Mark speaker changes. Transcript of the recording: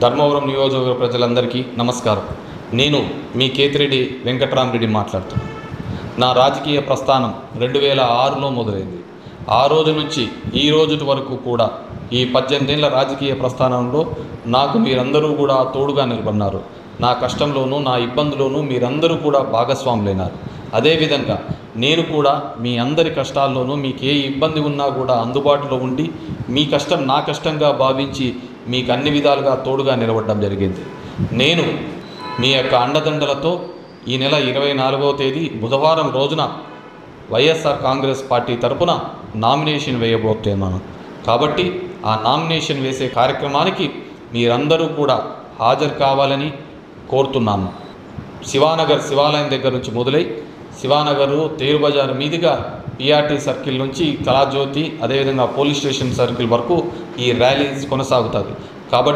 Speaker 1: ధర్మవరం నియోజకవర్గ ప్రజలందరికీ నమస్కారం. నేను మీ కేతిరెడ్డి వెంకట్రామరెడ్డి మాట్లాడుతున్నాను. నా రాజకీయ ప్రస్థానం 2006లో మొదలైంది. ఆ రోజు నుంచి ఈ రోజు వరకు కూడా ఈ 18 ఏళ్ల రాజకీయ ప్రస్థానంలో నాకు మీరందరూ కూడా తోడుగా నిలబడినారు. నా కష్టంలోనూ నా ఇబ్బందులోనూ మీరందరూ కూడా భాగస్వాములైనారు. అదేవిధంగా నేను కూడా మీ అందరి కష్టాల్లోనూ మీకు ఏ ఇబ్బంది ఉన్నా కూడా అందుబాటులో ఉండి మీ కష్టం నా కష్టంగా భావించి మీకు అన్ని విధాలుగా తోడుగా నిలబడడం జరిగింది. నేను మీ యొక్క అండదండలతో ఈ నెల 24వ తేదీ బుధవారం రోజున వైఎస్ఆర్ కాంగ్రెస్ పార్టీ తరపున నామినేషన్ వేయబోతున్నాను. కాబట్టి ఆ నామినేషన్ వేసే కార్యక్రమానికి మీరందరూ కూడా హాజరు కావాలని కోరుతున్నాను. శివానగర్ శివాలయం దగ్గర నుంచి మొదలై శివానగరు తేరు బజార్ మీదుగా పిఆర్టీ సర్కిల్ నుంచి కళాజ్యోతి అదేవిధంగా పోలీస్ స్టేషన్ సర్కిల్ వరకు ఈ ర్యాలీ కొనసాగుతుంది. కాబట్టి